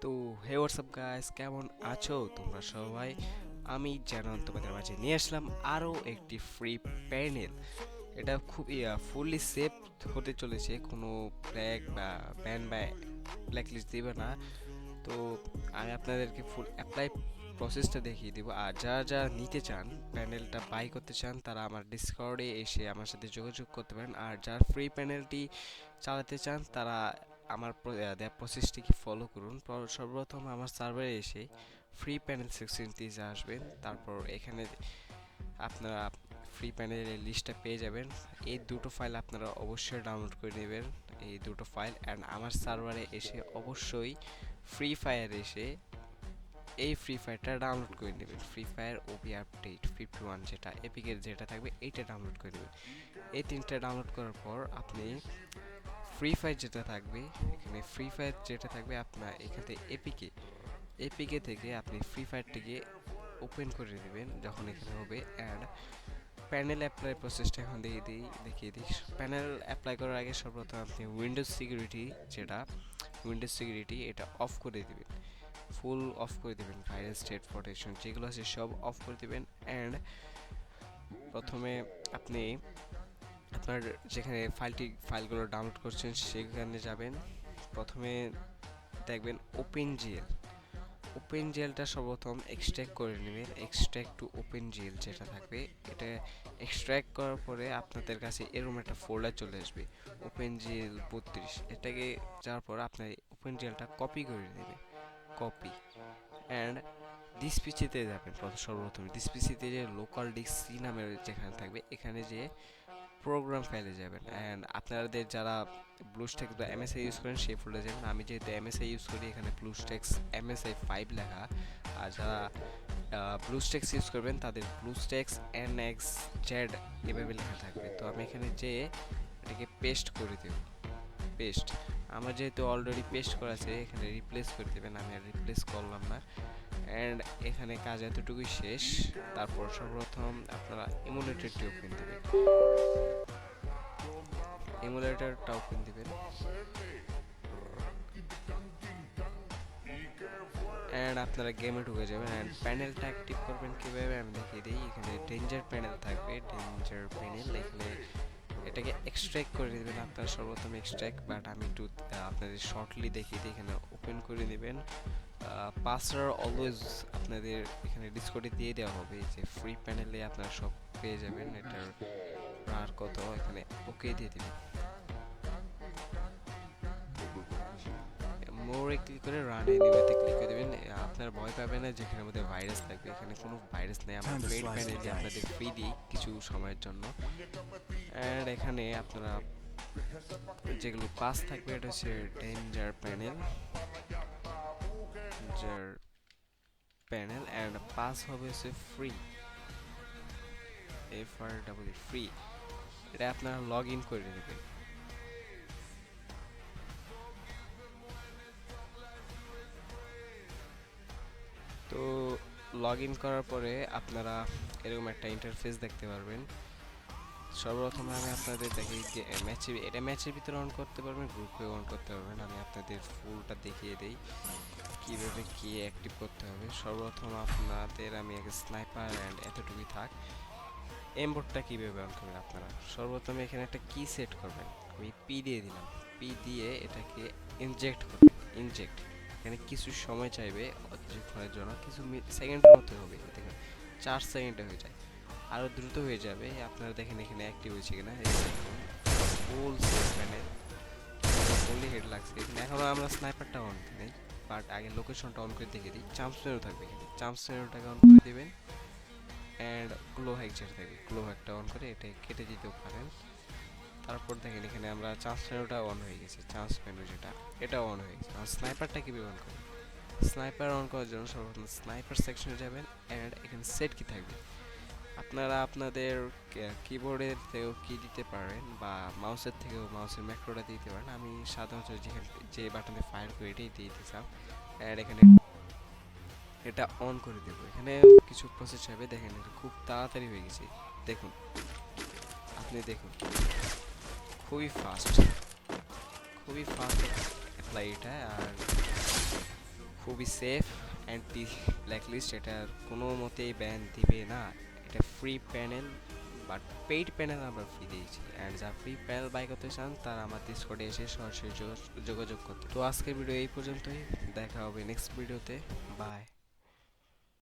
তো হে WhatsApp guys, কেমন আছো তোমরা সবাই? আমি জানান তোমাদের মাঝে নিয়ে আসলাম আরও একটি ফ্রি প্যানেল। এটা খুবই ফুললি সেফ হতে চলেছে, কোনো ব্যান বা ব্ল্যাক লিস্ট দিবে না। তো আমি আপনাদেরকে ফুল অ্যাপ্লাই প্রসেসটা দেখিয়ে দিব। আর যারা যারা নিতে চান, প্যানেলটা বাই করতে চান, তারা আমার ডিসকর্ডে এসে আমার সাথে যোগাযোগ করতে পারেন। আর যারা ফ্রি প্যানেলটি চালাতে চান, তারা আমার দেওয়া প্রসেসটিকে ফলো করুন। সর্বপ্রথম আমার সার্ভারে এসে ফ্রি প্যানেল সেকশনটি আসবেন। তারপর এখানে আপনারা ফ্রি প্যানেলের লিস্টটা পেয়ে যাবেন। এই দুটো ফাইল আপনারা অবশ্যই ডাউনলোড করে নেবেন, এই দুটো ফাইল। অ্যান্ড আমার সার্ভারে এসে অবশ্যই ফ্রি ফায়ার এসে এই ফ্রি ফায়ারটা ডাউনলোড করে নেবেন। ফ্রি ফায়ার ওপি আপডেট 51 যেটা এপিকের যেটা থাকবে, এইটা ডাউনলোড করে নেবেন। এই তিনটা ডাউনলোড করার পর আপনি ফ্রি ফায়ার যেটা থাকবে, এখানে ফ্রি ফায়ার যেটা থাকবে আপনার এখান থেকে এপিকে থেকে আপনি ফ্রি ফায়ারটিকে ওপেন করে নেবেন যখন এখানে হবে। অ্যান্ড প্যানেল অ্যাপ্লাই প্রসেসটা এখন দেখিয়ে দিই। প্যানেল অ্যাপ্লাই করার আগে সর্বপ্রথম আপনি উইন্ডোজ সিকিউরিটি এটা অফ করে দিবেন, ফুল অফ করে দিবেন। ভাইরাস স্টেট প্রোটেকশন যেগুলো আছে সব অফ করে দিবেন। অ্যান্ড প্রথমে আপনি আপনার যেখানে ফাইলগুলো ডাউনলোড করছেন সেখানে যাবেন। প্রথমে দেখবেন ওপেন জেলটা সর্বপ্রথম এক্সট্র্যাক্ট করে নেবেন। এক্সট্র্যাক্ট টু ওপেন জেল যেটা থাকবে, এটা এক্সট্র্যাক্ট করার পরে আপনাদের কাছে এরকম একটা ফোল্ডার চলে আসবে, ওপেন জেল 32। এটাকে যাওয়ার পর আপনার ওপেন জেলটা কপি করে নেবেন, কপি। অ্যান্ড ডিসপিসিতে যাবেন। সর্বপ্রথম ডিসপিসিতে যে লোকাল ডিস্ক সি নামের যেখানে থাকবে, এখানে যে প্রোগ্রাম ফাইলে যাবেন। অ্যান্ড আপনাদের যারা ব্লুস্ট্যাক্স বা এমএসআই ইউজ করেন সেই ফোল্ডারে যাবেন। আমি যেহেতু এমএসআই ইউজ করি, এখানে ব্লুস্ট্যাক্স এমএসআই 5 লেখা। আর যারা ব্লুস্ট্যাক্স ইউজ করবেন তাদের ব্লুস্ট্যাক্স এনএক্স জেড এভাবে লেখা থাকবে। তো আমি এখানে যে এটাকে পেস্ট করে দেব, পেস্ট। আমার যেহেতু অলরেডি পেস্ট করা আছে, এখানে রিপ্লেস করে দেবেন, আমি আর রিপ্লেস করলাম না। অ্যান্ড এখানে কাজ এতটুকুই শেষ। তারপর সর্বপ্রথম আপনারা ইমুলেটরটি ওপেন দেবেন, এমুলেটরটা ওপেন দিবেন। অ্যান্ড আপনারা গেমে ঢুকে যাবেন। অ্যান্ড প্যানেলটা অ্যাক্টিভ করবেন কীভাবে আমি দেখিয়ে দিই। এখানে ডেঞ্জার প্যানেল থাকবে, ডেঞ্জার প্যানেল। এখানে এটাকে এক্সট্র্যাক্ট করে দেবেন আপনারা সর্বপ্রথম এক্সট্র্যাক্ট, বাট আমি একটু আপনাদের শর্টলি দেখিয়ে দিই। এখানে ওপেন করে নেবেন। পাসওয়ার্ড অলওয়েজ আপনাদের এখানে ডিসকর্ডে দিয়ে দেওয়া হবে, যে ফ্রি প্যানেলে আপনারা সব পেয়ে যাবেন। এটার আর কত এখানে ওকে দিয়ে দেবেন। মোরে ক্লিক করে রান এনিওয়েতে ক্লিক করে দেবেন। আপনারা ভয় পাবেন না যেখানের মধ্যে ভাইরাস থাকবে, এখানে কোনো ভাইরাস নেই। আমরা পেইড প্যানেলটি আপনাদের ফ্রি দিই কিছু সময়ের জন্য। অ্যান্ড এখানে আপনারা যেগুলো পাস থাকবে, এটা হচ্ছে danger panel, danger panel. And pass হবে হচ্ছে ফ্রি, ফ্রি। এটা আপনারা লগ ইন করে নেবেন। তো লগ ইন করার পরে আপনারা এরকম একটা ইন্টারফেস দেখতে পারবেন। সর্বপ্রথম আমি আপনাদের দেখি ম্যাচের ভিতরে অন করতে পারবেন, গ্রুপে অন করতে পারবেন। আমি আপনাদের ফুলটা দেখিয়ে দিই কীভাবে কি অ্যাক্টিভ করতে হবে। সর্বপ্রথম আপনাদের আমি আগে স্নাইপার অ্যান্ড এতটুকুই থাক। এমবোর্ডটা কীভাবে অন করবেন আপনারা সর্বপ্রথম এখানে একটা কি সেট করবেন। আমি পি দিয়ে দিলাম, পি দিয়ে এটাকে ইনজেক্ট করবেন, ইনজেক্ট। এখানে কিছু সময় চাইবে অনেকক্ষণের জন্য, কিছু সেকেন্ডের মতো হবে। দেখেন 4 সেকেন্ডে হয়ে যায়, আরও দ্রুত হয়ে যাবে। আপনারা দেখেন এখানে অ্যাক্টিভ হয়েছে কিনা। Full set panel, fully head লাগছে এখানে। এখনও আমরা স্নাইপারটা অন নেই, বাট আগে লোকেশনটা অন করে দেখে দিই। চাম্পস মেনু থাকবে এখানে, চাম্পস মেনুটাকে অন করে দেবেন। অ্যান্ড গ্লো হ্যাক যেটা থাকবে, গ্লো হ্যাকটা অন করে এটা কেটে দিতেও পারেন। তারপর দেখেন এখানে আমরা চান্স মেনুটা অন হয়ে গেছে, চান্স মেনু যেটা এটাও অন হয়ে গেছে। আর স্নাইপারটা কীভাবে অন করবেন, স্নাইপার অন করার জন্য সর্বপ্রথম স্নাইপার সেকশনে যাবেন। অ্যান্ড এখানে সেট কি থাকবে, আপনারা আপনাদের কিবোর্ডের থেকেও কি দিতে পারেন বা মাউসের থেকেও মাউসের ম্যাক্রোটা দিতে পারেন। আমি সাধারণত যেখানে যে বাটনে ফায়ার করি এটাই দিয়ে দিতাম। অ্যান্ড এখানে এটা অন করে দেবো। এখানে কিছু প্রসেস হবে, দেখেন এটা খুব তাড়াতাড়ি হয়ে গেছে। দেখুন, আপনি দেখুন, খুবই ফাস্ট, খুবই ফাস্ট অ্যাপ্লাই এটা। আর খুবই সেফ, অ্যান্টি ব্ল্যাকলিস্ট, এটার কোনো মতেই ব্যান দিবে না। এটা free panel, but paid panel আমরা ফ্রি দিয়েছি। অ্যান্ড যারা ফ্রি প্যানেল বাই করতে চান তারা আমার ডিসকর্ডে এসে সরাসরি যোগাযোগ করতে। তো আজকের ভিডিও এই পর্যন্তই, দেখা হবে নেক্সট ভিডিওতে। বাই।